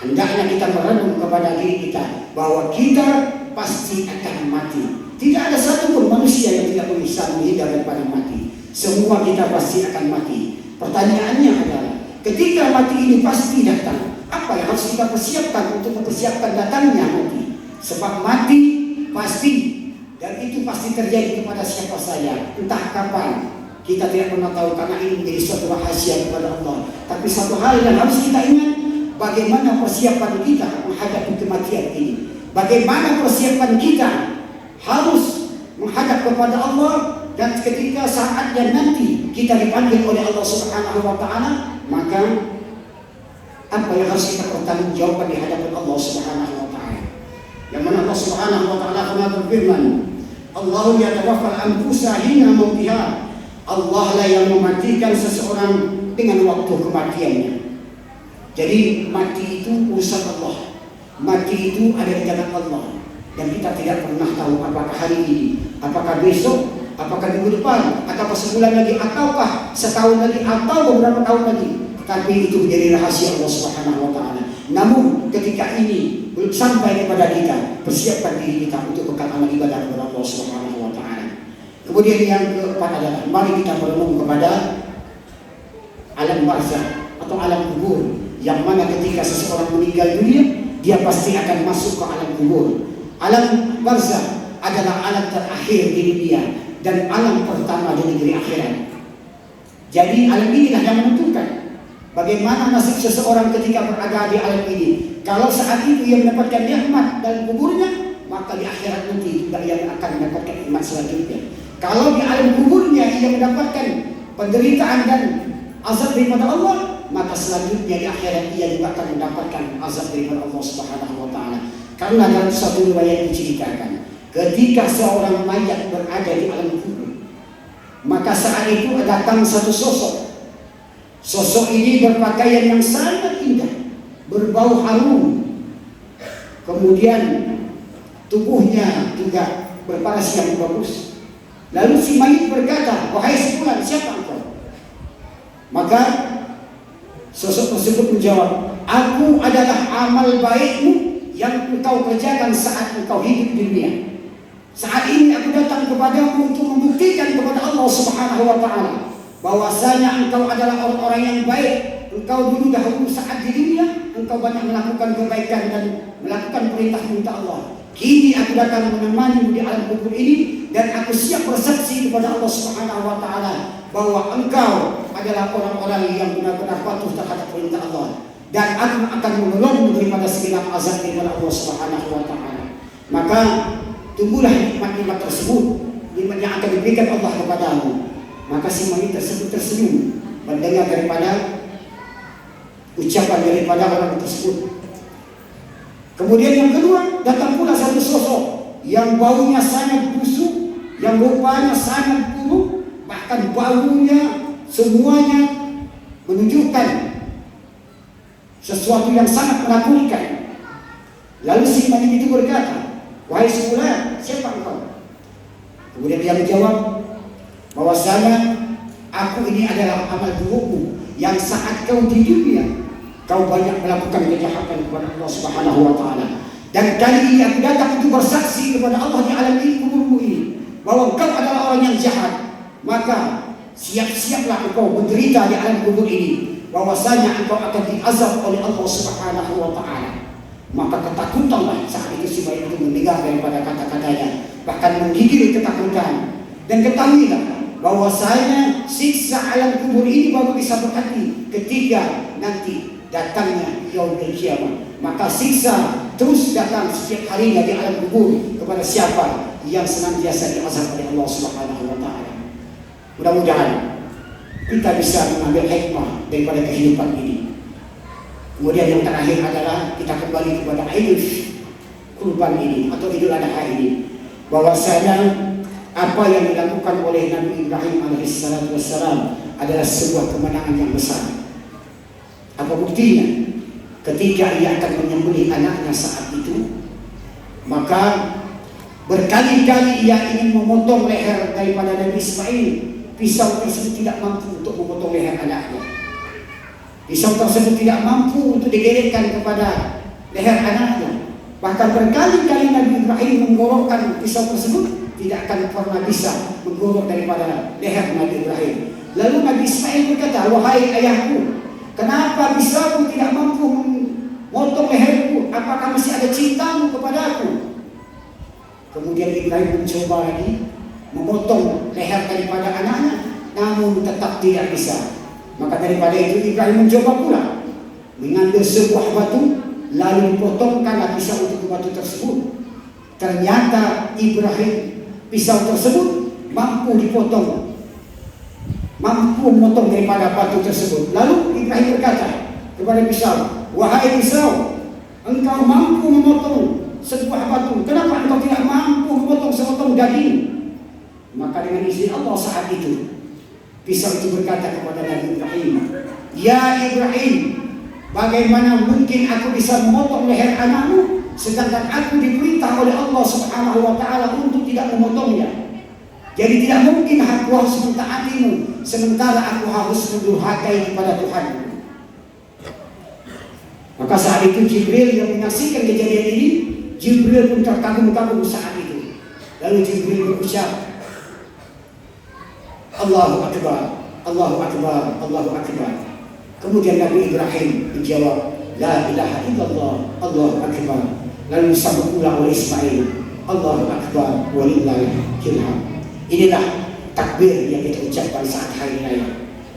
Hendaknya kita merenung kepada diri kita bahwa kita pasti akan mati. Tidak ada satupun manusia yang tidak bisa menghindar daripada mati. Semua kita pasti akan mati. Pertanyaannya adalah, ketika mati ini pasti datang, apa yang harus kita persiapkan untuk mempersiapkan datangnya mati? Sebab mati pasti, dan itu pasti terjadi kepada siapa saja, entah kapan. Kita tidak pernah tahu karena ini menjadi suatu rahasia kepada Allah. Tapi satu hal yang harus kita ingat, bagaimana persiapan kita menghadapi kematian ini. Bagaimana persiapan kita harus menghadap kepada Allah, dan ketika saatnya nanti kita dipanggil oleh Allah Subhanahu wa Ta'ala, maka apa yang harus kita pertanggungjawabkan di hadapan Allah Subhanahu wa Ta'ala. Yang mana Allah Subhanahu wa Ta'ala pernah berfirman, Allahu yatawaffal anfusa hina mautiha. Allah lah yang mematikan seseorang dengan waktu kematiannya. Jadi mati itu urusan Allah. Mati itu ada di tangan Allah. Dan kita tidak pernah tahu apakah hari ini, apakah besok, apakah minggu depan, ataukah sebulan lagi, ataukah setahun lagi, atau beberapa tahun lagi. Tapi itu menjadi rahasia Allah Subhanahu wa Ta'ala. Namun ketika ini belum sampai kepada kita, persiapkan diri kita untuk bekal amal ibadah kepada Allah Subhanahu wa Ta'ala. Kemudian yang keempat adalah, mari kita merenung kepada alam barzakh atau alam kubur, yang mana ketika seseorang meninggal dunia, dia pasti akan masuk ke alam kubur. Alam barzakh adalah alam terakhir di dunia dan alam pertama di negeri akhirat. Jadi alam inilah yang menentukan bagaimana nasib seseorang ketika berada di alam ini. Kalau saat itu ia mendapatkan nikmat dalam kuburnya, maka di akhirat nanti juga ia akan mendapatkan nikmat selanjutnya. Kalau di alam kuburnya ia mendapatkan penderitaan dan azab daripada Allah, maka selanjutnya di akhirat ia juga akan mendapatkan azab daripada Allah Subhanahu wa Ta'ala. Karena dalam satu riwayat diceritakan, ketika seorang mayat berada di alam kubur, maka saat itu datang satu sosok. Sosok ini berpakaian yang sangat indah, berbau harum, kemudian tubuhnya juga berparas yang bagus. Lalu si mayit berkata, wahai si fulan, siapa engkau? Maka sosok tersebut menjawab, aku adalah amal baikmu yang engkau kerjakan saat engkau hidup di dunia. Saat ini aku datang kepadamu untuk membuktikan kepada Allah Subhanahu wa Ta'ala bahwasanya engkau adalah orang-orang yang baik. Engkau dulu dahulu saat di dunia, engkau banyak melakukan kebaikan dan melakukan perintah-perintah Allah. Kini aku datang menemanimu di alam kubur ini, dan aku siap bersaksi kepada Allah Subhanahu wa Ta'ala bahwa engkau adalah orang-orang yang benar-benar patuh terhadap perintah Allah, dan aku akan menolongmu daripada segala azab daripada Allah Subhanahu wa Ta'ala. Maka tunggulah nikmat-nikmat tersebut, nikmat yang akan diberikan Allah kepadamu. Maka si mayit tersebut tersenyum mendengar daripada ucapan daripada orang tersebut. Kemudian yang kedua, datang pula satu sosok yang baunya sangat busuk, yang rupanya sangat buruk, bahkan baunya semuanya menunjukkan sesuatu yang sangat menakutkan. Lalu si imam itu berkata, "Wahai si fulan, siapa engkau?" Kemudian dia menjawab bahwasanya, "Aku ini adalah amal burukmu yang saat kau di dunia kau banyak melakukan kejahatan kepada Allah Subhanahu wa taala. Dan kali ini aku datang untuk bersaksi kepada Allah di alam ini kuburmu ini bahwa engkau adalah orang yang jahat. Maka siap-siaplah engkau menderita di alam kubur ini, bahwasanya engkau akan diazab oleh Allah Subhanahu wa taala." Maka ketakutanlah saat itu si bayi itu mendengar daripada kata-katanya, bahkan menggigil ketakutan. Dan ketahuilah bahwasanya siksa alam kubur ini baru bisa berhenti ketika nanti datangnya yaumul kiamah. Maka siksa terus datang setiap harinya di alam kubur kepada siapa yang senantiasa diazab oleh Allah Subhanahu wa taala. Mudah-mudahan kita bisa mengambil hikmah daripada kehidupan ini. Kemudian yang terakhir adalah kita kembali kepada Idul Kurban ini atau Idul Adha ini, bahwasanya apa yang dilakukan oleh Nabi Ibrahim alaihissalam adalah sebuah kemenangan yang besar. Apa buktinya? Ketika ia akan menyembelih anaknya saat itu, maka berkali-kali ia ingin memotong leher daripada Nabi Ismail. Pisau tersebut tidak mampu untuk memotong leher anaknya. Pisau tersebut tidak mampu untuk digerekkan kepada leher anaknya. Bahkan berkali-kali Nabi Ibrahim menggorokkan pisau tersebut, tidak akan pernah bisa menggorok daripada leher Nabi Ibrahim. Lalu Nabi Ismail berkata, "Wahai ayahku, kenapa pisaumu tidak mampu memotong leherku? Apakah masih ada cintamu kepadaku?" Kemudian Ibrahim mencoba lagi memotong leher daripada anaknya, namun tetap tidak bisa. Maka daripada itu Ibrahim mencoba pula mengambil sebuah batu, lalu dipotongkanlah pisau untuk batu tersebut. Ternyata Ibrahim pisau tersebut mampu dipotong, mampu memotong daripada batu tersebut. Lalu Ibrahim berkata kepada pisau, "Wahai pisau, engkau mampu memotong sebuah batu, kenapa engkau tidak mampu memotong sepotong daging?" Maka dengan izin Allah saat itu pisau itu berkata kepada Nabi Ibrahim, "Ya Ibrahim, bagaimana mungkin aku bisa memotong leher anakmu sedangkan aku diperintah oleh Allah Subhanahu wa taala untuk tidak memotongnya. Jadi tidak mungkin aku harus mentaatimu sementara aku harus mendurhakai kepada Tuhanku." Maka saat itu Jibril yang menyaksikan kejadian ini, Jibril pun terkagum-kagum saat itu. Lalu Jibril berucap, "Allahu Akbar, Allahu Akbar, Allahu Akbar." Kemudian Nabi Ibrahim menjawab, "La ilaha illallah, Allahu Akbar." Lalu disambut pula oleh Ismail, "Allahu Akbar, walillahil hamd." Inilah takbir yang kita ucapkan saat hari raya.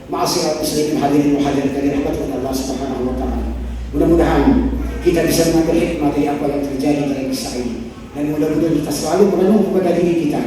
Ma'asyiral muslimin hadirin wa hadirat yang dirahmati Allah Subhanahu wa taala. Mudah-mudahan kita bisa mengambil hikmah dari apa yang terjadi dalam kisah ini, dan mudah-mudahan kita selalu merenung kepada diri kita.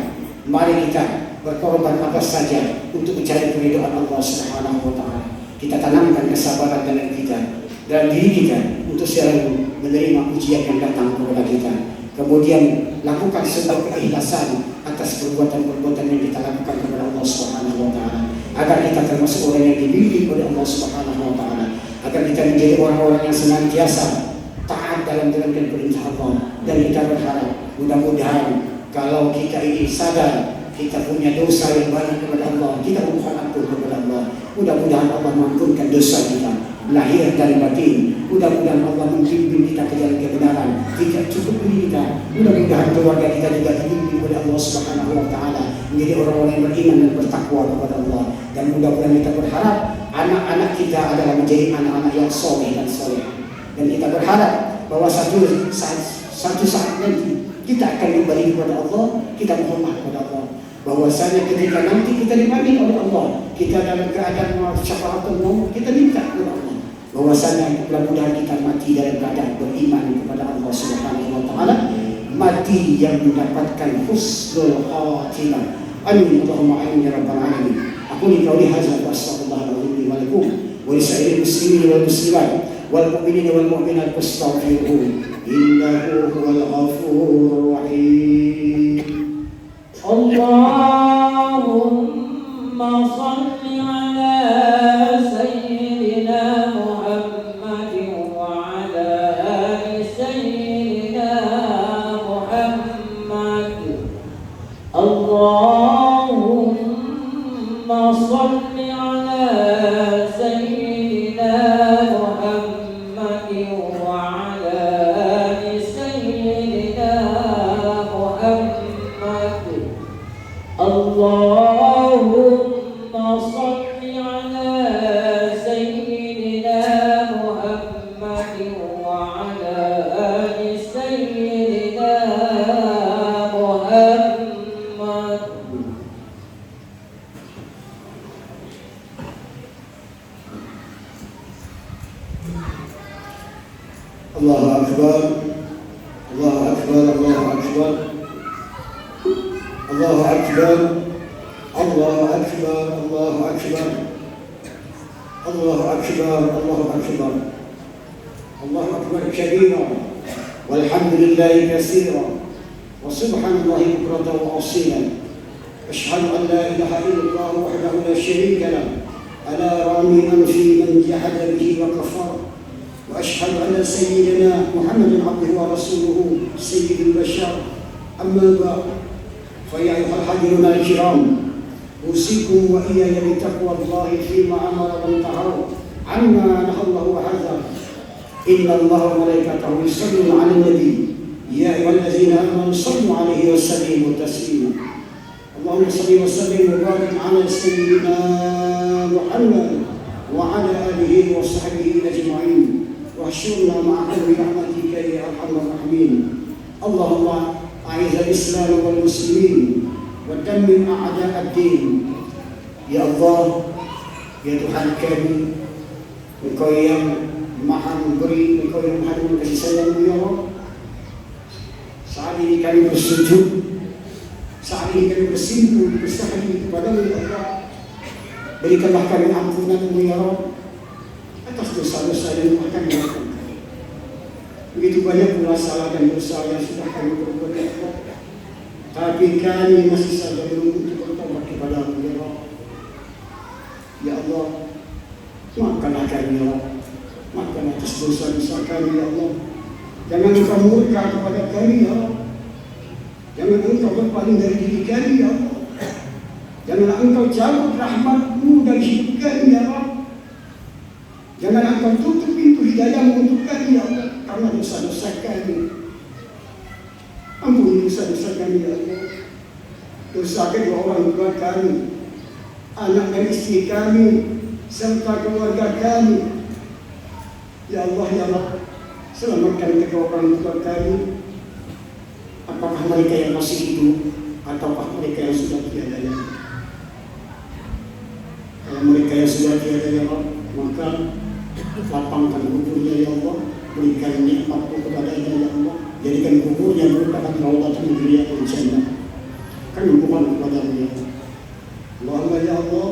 Mari kita berkorban apa saja untuk mencari keridhaan Allah Subhanahu wa taala. Kita tanamkan kesabaran dalam diri kita untuk selalu menerima ujian yang datang kepada kita. Kemudian lakukan sebuah keikhlasan atas perbuatan-perbuatan yang kita lakukan kepada Allah Subhanahu wa taala, agar kita termasuk orang yang dibimbing oleh Allah Subhanahu wa taala, agar kita menjadi orang-orang yang senantiasa taat dalam menjalankan perintah Allah. Dan kita berharap mudah-mudahan kalau kita ini sadar kita punya dosa yang banyak kepada Allah, kita mohon ampun kepada Allah. Mudah-mudahan Allah mengampunkan dosa kita lahir dan batin. Mudah-mudahan Allah membimbing kita ke jalan kebenaran. Tidak cukup ini kita, mudah-mudahan keluarga kita juga dibimbing oleh Allah Subhanahu wa taala menjadi orang-orang yang beriman dan bertakwa kepada Allah. Dan mudah-mudahan kita berharap anak-anak kita adalah menjadi anak-anak yang soleh dan soleh. Dan kita berharap bahwa satu saat nanti kita akan kembali kepada Allah. Kita mohon maaf kepada Allah bahwasanya ketika nanti kita dipanggil oleh Allah, kita dalam keadaan syafaatul maut, kita minta kepada Allah bahwasanya mudah-mudahan kita mati dalam keadaan beriman kepada Allah Subhanahu wa taala, mati yang mendapatkan husnul khatimah. Amin Allahumma amin ya rabbal alamin. Aku li qauli hadza wa astaghfirullahaladzim wa lakum wa li sa'iril muslimin wal muslimat wal mu'minin wal mu'minat fastaghfiruhu innahu huwal ghafurur rahim. Allahumma salli ala sayyidina أكبر الله أكبر الله أكبر الله أكبر الله أكبر الله أكبر الله أكبر الله أكبر الله أكبر كبيرا والحمد لله كثيرا وسبحان الله بكرة وأصيلا أشهد أن لا إله إلا الله وحده لا شريك له ألا رامي أنفي من جحد به وكفر وأشهد أن سيدنا محمد عبده ورسوله سيد البشر أما بعد فيا أيها الحاضرون الكرام أوصيكم وإياي بتقوى الله فيما أمر وانتهى عما نهى الله وحذر إن الله وملائكته يصلون على النبي يا أيها الذين آمنوا صلوا عليه وسلموا تسليما اللهم صل وسلم وبارك على سيدنا محمد وعلى آله وصحبه أجمعين واحشرنا معهم برحمتك يا أرحم الراحمين اللهم أعز الإسلام والمسلمين ودمر أعداء الدين يا الله ya Tuhan kami, Engkau yang Maha memberi, Engkau yang Maha kasih sayang ya Allah. Saat ini kami bersujud, saat ini kami bersimpuh bersahadi kepada-Mu ya Allah. Berikanlah kami ampunan-Mu ya Allah atas dosa-dosa yang akan dilakukan. Begitu banyak pula salah dan dosa yang sudah kami perbuat ya Allah. Tapi kami masih saja belum untuk bertobat kepada-Mu ya Allah. Ya Allah, maafkanlah kami ya Allah. Maafkan atas dosa-dosa kami ya Allah. Jangan Engkau murka kepada kami ya Allah. Jangan Engkau berpaling dari diri kami ya Allah. Jangan Engkau cabut rahmat-Mu dari hidup kami ya Allah. Jangan Engkau tutup pintu hidayah-Mu untuk kami ya Allah, karena dosa-dosa kami. Ampuni dosa-dosa kami ya Allah. Dosa kedua orang tua kami, anak dan istri kami, serta keluarga kami. Ya Allah, ya Allah, selamatkan kedua orang tua kami. Apakah mereka yang masih hidup ataukah mereka yang sudah tiada ya Allah? Kalau mereka yang sudah tiada ya Allah, maka lapangkan kuburnya ya Allah, berikan nikmat-Mu kepadanya ya Allah, jadikan kuburnya merupakan raudhatun min riyadil jannah. Kami mohon kepada-Mu ya Allah. Allahumma ya Allah,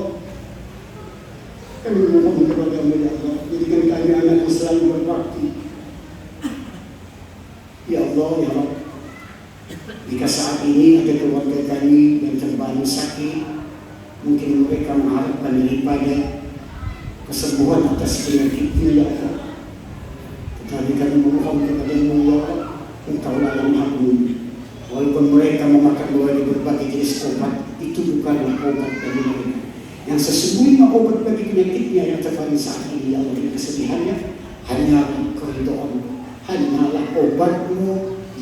kami mohon kepada-Mu ya Allah, jadikan kami anak yang selalu berbakti. Ya Allah, ya Allah, jika saat ini ada keluarga kami yang terbaring sakit, mungkin mereka mengharapkan daripada kesembuhan atas penyakitnya ya Allah. Tetapi kami mohon kepada-Mu ya Allah, Engkaulah yang Maha Penyembuh. Walaupun mereka memakan berbagai jenis obat, itu bukanlah obat bagi mereka. Yang sesungguhnya obat bagi penyakitnya yang terbaring saat ini ya Allah, dan kesedihannya hanyalah keridhaan-Mu, hanyalah obat-Mu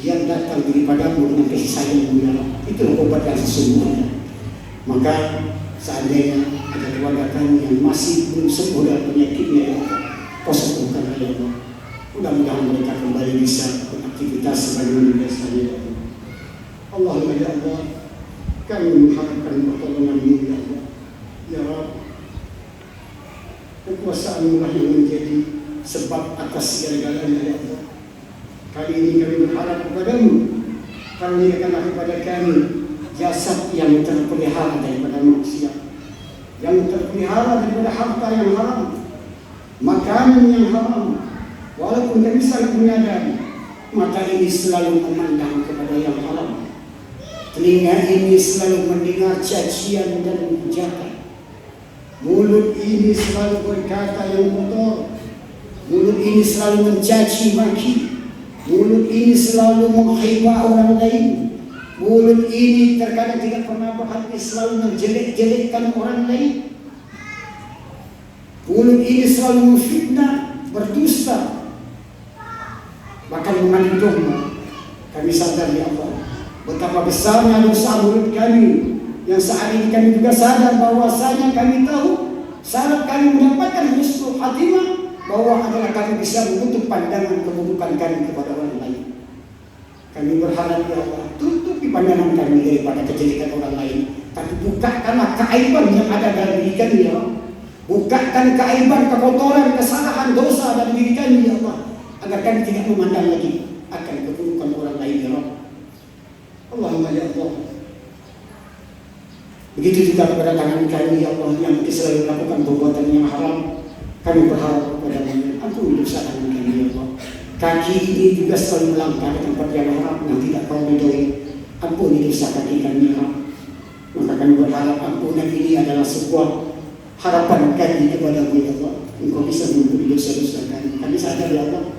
yang datang daripada-Mu dengan kasih sayang-Mu ya Allah. Itulah obat yang sesungguhnya. Maka seandainya ada keluarga kami yang masih belum sembuh dari penyakitnya ya Allah, Kau sembuhkanlah ya Allah. Mudah-mudahan mereka kembali bisa beraktivitas sebagaimana biasanya ya Allah. Allahumma ya Allah, kami mengharapkan pertolongan-Mu ya Allah. Ya Rabb, kekuasaan-Mu lah yang menjadi sebab atas segala-galanya ya Allah. Kali ini kami berharap kepada-Mu, karuniakanlah kepada kami jasad yang terpelihara daripada maksiat, yang terpelihara daripada harta yang haram, makanan yang haram. Walaupun kami sangat menyadari, mata ini selalu memandang kepada yang haram, telinga ini selalu mendengar cacian dan hujatan, mulut ini selalu berkata yang kotor, mulut ini selalu mencaci maki, mulut ini selalu menghina orang lain, mulut ini terkadang tidak pernah berhenti selalu menjelek-jelekkan orang lain, mulut ini selalu memfitnah, berdusta, bahkan mengandung dogma. Kami sadar ya Allah, betapa besarnya dosa mulut kami, yang saat ini kami juga sadar bahwasanya kami tahu syarat kami mendapatkan husnul khatimah bahwa adalah kami bisa menutup pandangan keburukan kami kepada orang lain. Kami berharap ya Allah, tutupi pandangan kami daripada kejelekan orang lain, tapi bukakanlah keaiban yang ada dalam diri kami ya Allah. Bukakan keaiban, kekotoran, kesalahan, dosa dalam diri kami ya Allah, agar kami tidak memandang lagi Begitu juga kepada tangan kami ya Allah yang selalu melakukan perbuatan yang haram. Kami berharap kepada-Mu, ampuni dosa tangan kami ya Allah. Kaki ini juga selalu melangkah ke tempat yang haram yang tidak Kau ridhoi. Ampuni dosa kaki kami ya Allah. Maka kami berharap ampunan ini adalah sebuah harapan kami kepada-Mu ya Allah. Engkau bisa mengampuni dosa-dosa kami. Kami sadar ya Allah,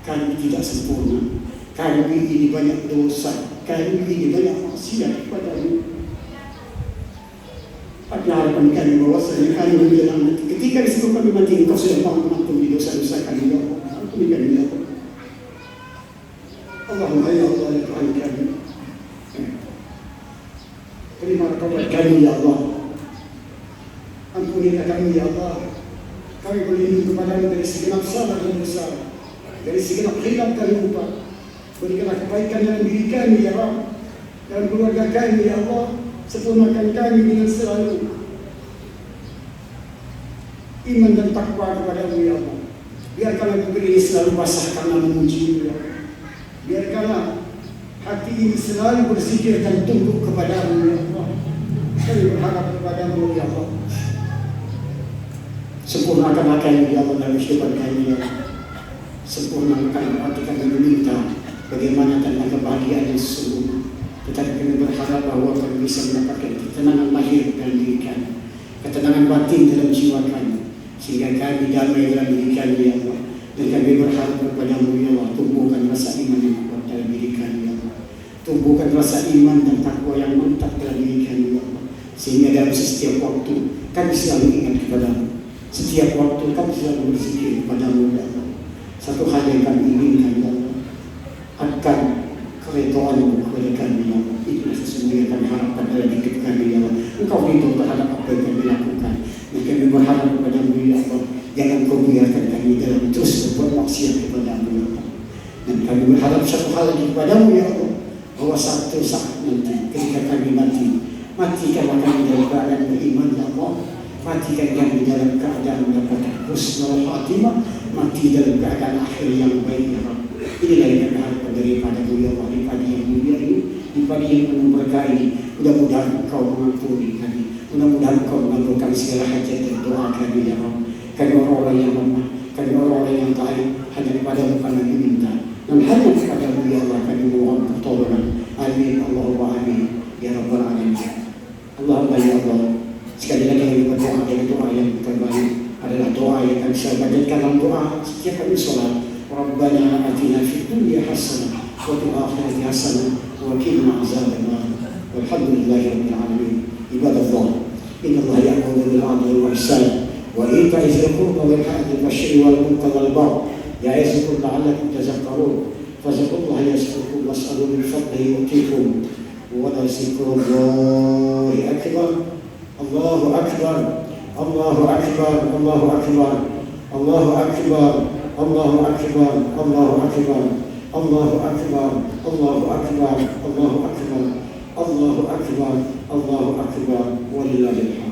kami tidak sempurna. Kami ini banyak dosa. Kami ini banyak maksiat kepada-Mu. Tapi harapan kami bahwasanya kami menjelang nanti ketika disebut kami mati, Engkau sudah mengampuni dosa-dosa kami ya Allah. Ampuni kami ya Allah. Allahumma ya Allah ya Tuhan kami, terima taubat kami ya Allah. Ampunilah kami ya Allah. Kami berlindung kepada-Mu dari segenap salah dan dosa, dari segenap khilaf dan lupa. Berikanlah kebaikan dalam diri kami ya Allah, dalam keluarga kami ya Allah. Sempurnakan kami dengan selalu iman dan takwa kepada-Mu ya Allah. Biarkanlah bibir ini selalu basah karena memuji-Mu ya Allah. Biarkanlah hati ini selalu berzikir dan tunduk kepada-Mu ya Allah. Kami berharap kepada-Mu ya Allah. Sempurnakanlah kami ya Allah dalam kehidupan kami ya Allah. Sempurnakan arti kami meminta bagaimana tentang kebahagiaan yang sesungguhnya. Tetapi kami berharap bahwa kami bisa mendapatkan ketenangan lahir dalam diri kami, ketenangan batin dalam jiwa kami, sehingga kami damai dalam diri kami ya Allah. Dan kami berharap kepada-Mu ya Allah, tumbuhkan rasa iman yang kuat dalam diri kami ya Allah. Tumbuhkan rasa iman dan takwa yang mantap dalam diri kami ya Allah. Sehingga dalam setiap waktu kami selalu ingat kepada-Mu. Setiap waktu kami selalu berzikir kepada-Mu ya Allah. Satu hal yang kami inginkan ya Allah, akan keridhaan-Mu kepada kami ya Allah. Itulah sesungguhnya kami harapkan dalam hidup kami ya Allah. Engkau ridho terhadap apa yang kami lakukan. Dan kami berharap kepada-Mu ya Allah, jangan Kau biarkan kami dalam terus berbuat maksiat kepada-Mu ya Allah. Dan kami berharap satu hal lagi kepada-Mu ya Allah, bahwa satu saat nanti ketika kami mati, matikanlah kami dalam keadaan beriman ya Allah. Matikan kami dalam keadaan mendapatkan husnul khatimah, mati dalam keadaan akhir yang baik ya Allah. Inilah yang kami harapkan daripada-Mu ya Allah, di pagi yang mulia ini, di pagi yang penuh berkah ini. Mudah-mudahan Engkau mengampuni kami, mudah-mudahan Engkau mengabulkan segala hajat dan doa kami ya Allah. Kami orang-orang yang lemah, kami orang-orang yang baik, hanya kepada-Mu kami meminta, dan hanya kepada-Mu ya Allah kami mohon pertolongan. Amin Allahumma amin ya rabbal alamin. Allahumma ya Allah. Sekali lagi kami berdoa dengan doa yang terbaik adalah doa yang kami selalu bacakan dalam doa setiap kami sholat. Rabbana atina fid dunya hasanah wa fil akhirati hasanah wa qina azabannar. Walhamdulillahi rabbil alamin. Ibadallah, innallaha ya'muru bil 'adli wal ihsan wa ita'i dzil qurba wa yanha 'anil fahsya'i wal munkari wal baghi ya'izukum la'allakum tadhakkarun. Fadhkurullaha yazkurkum was'aluhu min fadlihi yu'tikum wa la zikrullahi akbar. Allahu akbar, Allahu akbar, Allahu akbar, Allahu akbar, Allahu akbar, Allahu akbar, Allahu akbar, Allahu akbar, Allahu akbar, Allahu akbar, Allahu akbar, walillahil hamd.